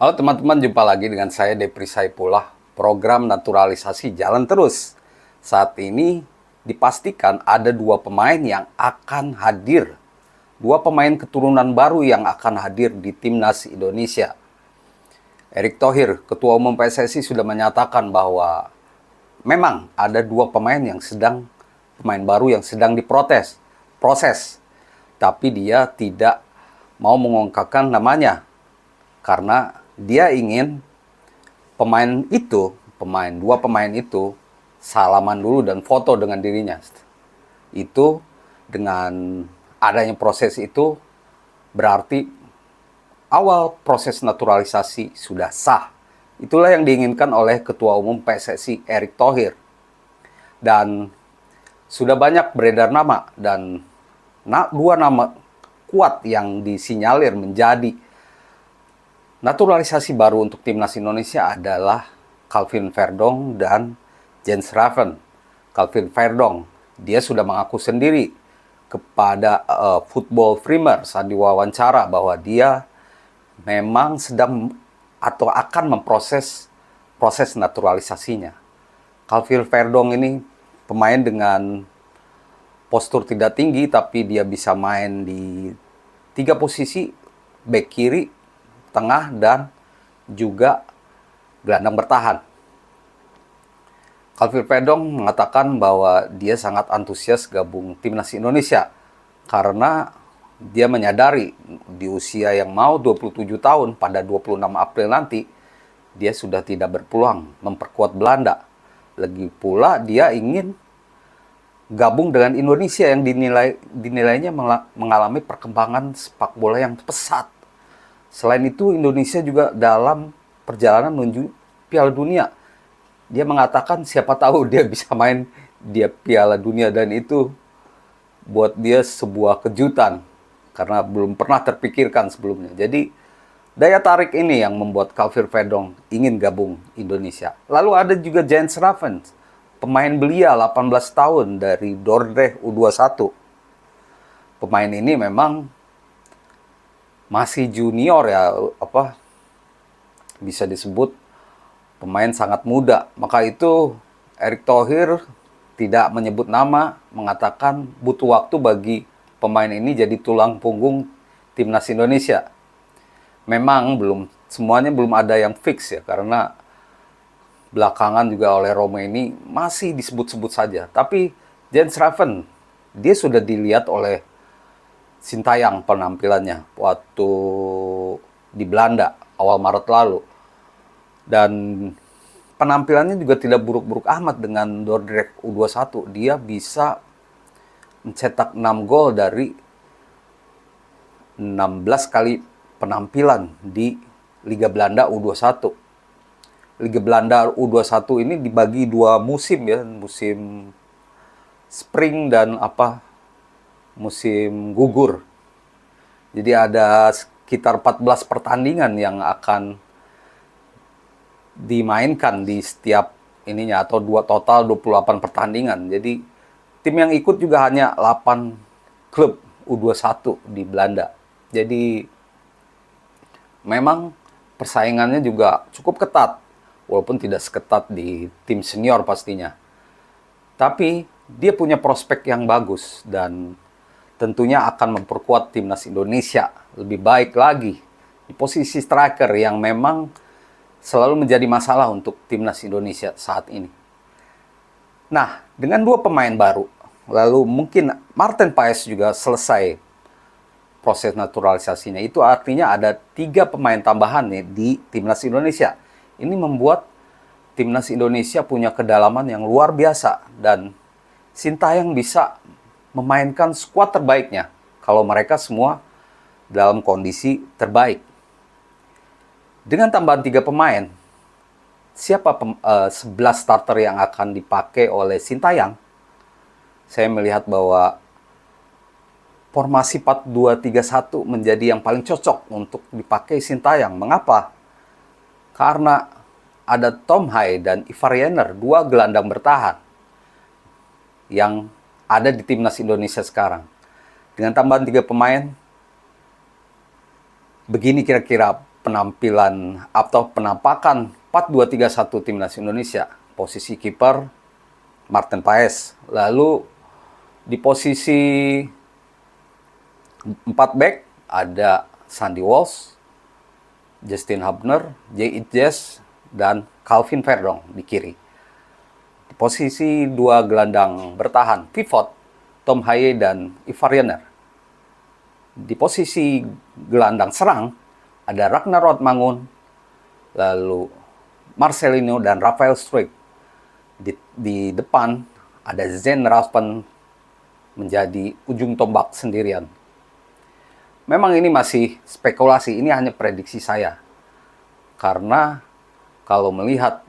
Halo teman-teman, jumpa lagi dengan saya Depri Saipullah. Program naturalisasi jalan terus. Saat ini dipastikan ada dua pemain yang akan hadir. Dua pemain keturunan baru yang akan hadir di Timnas Indonesia. Erick Thohir, Ketua Umum PSSI, sudah menyatakan bahwa memang ada dua pemain baru yang sedang proses. Tapi dia tidak mau mengungkapkan namanya karena dia ingin dua pemain itu salaman dulu dan foto dengan dirinya. Itu dengan adanya proses itu berarti awal proses naturalisasi sudah sah. Itulah yang diinginkan oleh Ketua Umum PSSI Erick Thohir. Dan sudah banyak beredar nama dan dua nama kuat yang disinyalir menjadi naturalisasi baru untuk Timnas Indonesia adalah Calvin Verdong dan Jens Raven. Calvin Verdong, dia sudah mengaku sendiri kepada Football Frimer saat diwawancara bahwa dia memang sedang atau akan memproses proses naturalisasinya. Calvin Verdong ini pemain dengan postur tidak tinggi, tapi dia bisa main di tiga posisi, bek kiri, tengah, dan juga gelandang bertahan. Calvin Verdong mengatakan bahwa dia sangat antusias gabung Timnas Indonesia karena dia menyadari di usia yang mau 27 tahun pada 26 April nanti dia sudah tidak berpeluang memperkuat Belanda. Lagi pula dia ingin gabung dengan Indonesia yang dinilainya mengalami perkembangan sepak bola yang pesat. Selain itu, Indonesia juga dalam perjalanan menuju Piala Dunia. Dia mengatakan siapa tahu dia bisa main di Piala Dunia, dan itu buat dia sebuah kejutan karena belum pernah terpikirkan sebelumnya. Jadi daya tarik ini yang membuat Calvin Verdong ingin gabung Indonesia. Lalu ada juga Jens Raven, pemain belia 18 tahun dari Dordrecht U21. Pemain ini memang masih junior ya, bisa disebut pemain sangat muda. Maka itu Erick Thohir tidak menyebut nama, mengatakan butuh waktu bagi pemain ini jadi tulang punggung Timnas Indonesia. Memang semuanya belum ada yang fix ya, karena belakangan juga oleh Roma ini masih disebut-sebut saja. Tapi Jens Raven, dia sudah dilihat oleh Sintayang penampilannya waktu di Belanda awal Maret lalu. Dan penampilannya juga tidak buruk-buruk amat dengan Dordrecht U21. Dia bisa mencetak 6 gol dari 16 kali penampilan di Liga Belanda U21. Liga Belanda U21 ini dibagi dua musim ya, musim spring dan musim gugur. Jadi ada sekitar 14 pertandingan yang akan dimainkan di setiap ininya, atau total 28 pertandingan. Jadi tim yang ikut juga hanya 8 klub U21 di Belanda. Jadi memang persaingannya juga cukup ketat, walaupun tidak seketat di tim senior pastinya. Tapi dia punya prospek yang bagus dan tentunya akan memperkuat Timnas Indonesia lebih baik lagi di posisi striker yang memang selalu menjadi masalah untuk Timnas Indonesia saat ini. Nah, dengan dua pemain baru, lalu mungkin Martin Paes juga selesai proses naturalisasinya. Itu artinya ada 3 pemain tambahan nih di Timnas Indonesia. Ini membuat Timnas Indonesia punya kedalaman yang luar biasa, dan Sintayong bisa memainkan skuad terbaiknya kalau mereka semua dalam kondisi terbaik. Dengan tambahan 3 pemain, siapa 11 starter yang akan dipakai oleh Sintayong? Saya melihat bahwa formasi 4-2-3-1 menjadi yang paling cocok untuk dipakai Sintayong. Mengapa? Karena ada Tom Hai dan Ivar Jenner, 2 gelandang bertahan yang ada di Timnas Indonesia sekarang. Dengan tambahan 3 pemain, begini kira-kira penampilan atau penampakan 4-2-3-1 timnas Indonesia. Posisi kiper Martin Paes. Lalu di posisi 4 back ada Sandy Walsh, Justin Hubner, Jay Itjes, dan Calvin Verdong di kiri. Di posisi 2 gelandang bertahan, pivot Tom Haye dan Ivar Jenner. Di posisi gelandang serang ada Ragnar Rotmangun, lalu Marcelino dan Rafael Struijk. Di depan ada Zen Raspen menjadi ujung tombak sendirian. Memang ini masih spekulasi, ini hanya prediksi saya. Karena kalau melihat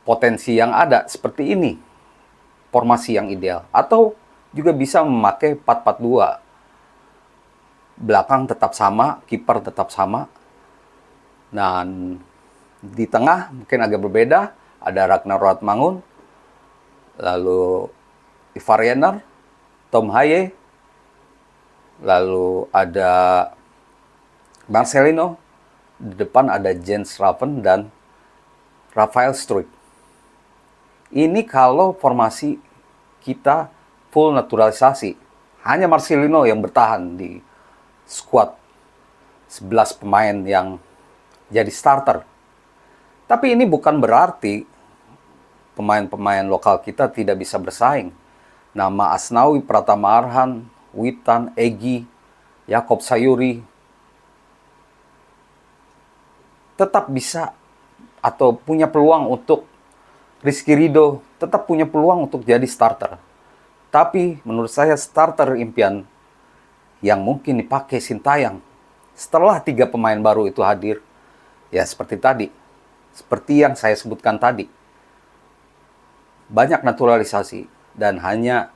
potensi yang ada seperti ini, formasi yang ideal. Atau juga bisa memakai 4-4-2. Belakang tetap sama, kiper tetap sama. Dan di tengah mungkin agak berbeda, ada Ragnar Rotmangun, lalu Ivar Jenner, Tom Haye, lalu ada Marcelino, di depan ada Jens Raven dan Rafael Struijk. Ini kalau formasi kita full naturalisasi. Hanya Marcelino yang bertahan di squad 11 pemain yang jadi starter. Tapi ini bukan berarti pemain-pemain lokal kita tidak bisa bersaing. Nama Asnawi, Pratama Arhan, Witan, Egy, Yakob Sayuri tetap bisa atau punya peluang untuk, Rizky Ridho tetap punya peluang untuk jadi starter. Tapi menurut saya starter impian yang mungkin dipakai Sintayong setelah 3 pemain baru itu hadir, ya seperti tadi, seperti yang saya sebutkan tadi, banyak naturalisasi dan hanya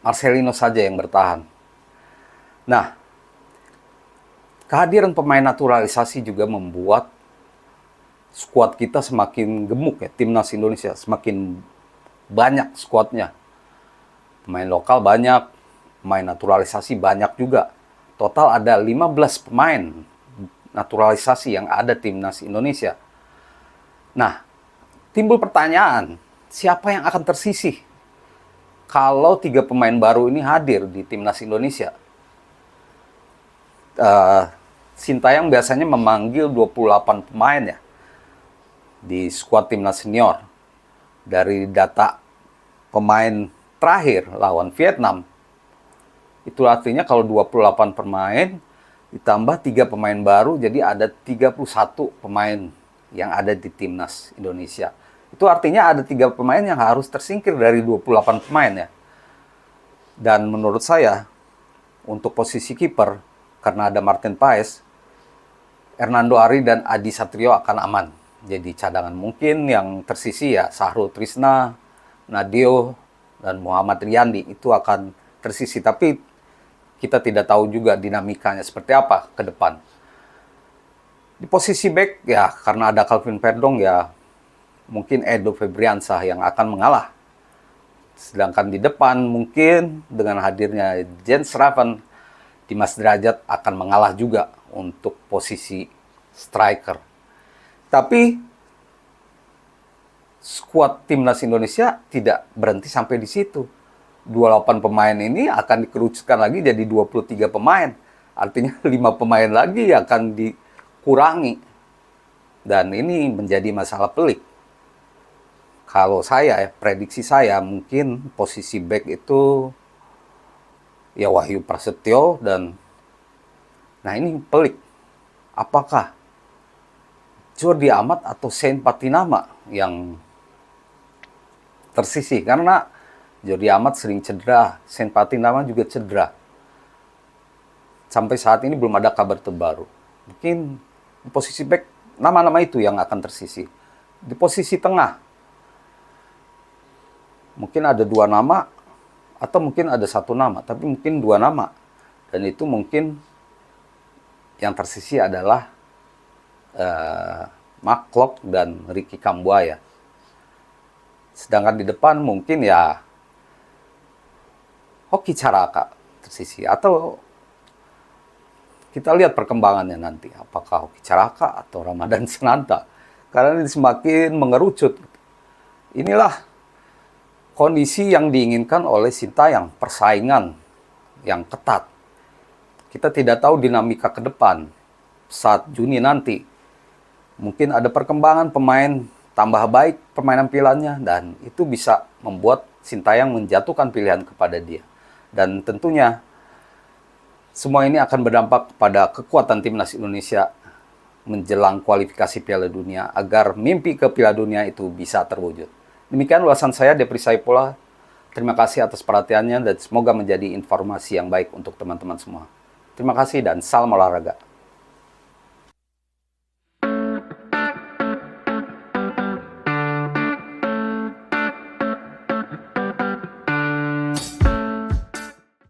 Marcelino saja yang bertahan. Nah, kehadiran pemain naturalisasi juga membuat skuad kita semakin gemuk ya, timnas Indonesia semakin banyak skuadnya. Pemain lokal banyak, pemain naturalisasi banyak juga. Total ada 15 pemain naturalisasi yang ada timnas Indonesia. Nah, timbul pertanyaan, siapa yang akan tersisih kalau 3 pemain baru ini hadir di timnas Indonesia? Sintayong biasanya memanggil 28 pemain ya di skuad timnas senior. Dari data pemain terakhir lawan Vietnam, itu artinya kalau 28 pemain ditambah 3 pemain baru, jadi ada 31 pemain yang ada di timnas Indonesia. Itu artinya ada 3 pemain yang harus tersingkir dari 28 pemain ya. Dan menurut saya, untuk posisi kiper, karena ada Martin Paes, Hernando Ari dan Adi Satrio akan aman. Jadi cadangan mungkin yang tersisi ya Sahrul Trisna, Nadio, dan Muhammad Riyandi itu akan tersisi. Tapi kita tidak tahu juga dinamikanya seperti apa ke depan. Di posisi back ya karena ada Calvin Verdong ya mungkin Edo Febriansah yang akan mengalah. Sedangkan di depan mungkin dengan hadirnya Jens Raven, Dimas Derajat akan mengalah juga untuk posisi striker. Tapi skuad timnas Indonesia tidak berhenti sampai di situ. 28 pemain ini akan dikerucutkan lagi jadi 23 pemain. Artinya 5 pemain lagi akan dikurangi. Dan ini menjadi masalah pelik. Kalau saya, prediksi saya mungkin posisi back itu ya Wahyu Prasetyo dan nah ini pelik. Apakah Jordi Amat atau Saint Patinama yang tersisih? Karena Jordi Amat sering cedera, Saint Patinama juga cedera. Sampai saat ini belum ada kabar terbaru. Mungkin di posisi back nama-nama itu yang akan tersisih. Di posisi tengah mungkin ada 2 nama atau mungkin ada 1 nama, tapi mungkin 2 nama. Dan itu mungkin yang tersisih adalah Mark Klok dan Ricky Kambuaya. Sedangkan di depan mungkin ya Hoki Caraka tersisih atau kita lihat perkembangannya nanti. Apakah Hoki Caraka atau Ramadan Sananta. Karena ini semakin mengerucut. Inilah kondisi yang diinginkan oleh Sintayong, persaingan yang ketat. Kita tidak tahu dinamika ke depan saat Juni nanti. Mungkin ada perkembangan pemain tambah baik permainan pilihannya, dan itu bisa membuat Sintayong menjatuhkan pilihan kepada dia. Dan tentunya semua ini akan berdampak pada kekuatan timnas Indonesia menjelang kualifikasi Piala Dunia agar mimpi ke Piala Dunia itu bisa terwujud. Demikian ulasan saya, Depri Saifullah. Terima kasih atas perhatiannya dan semoga menjadi informasi yang baik untuk teman-teman semua. Terima kasih dan salam olahraga.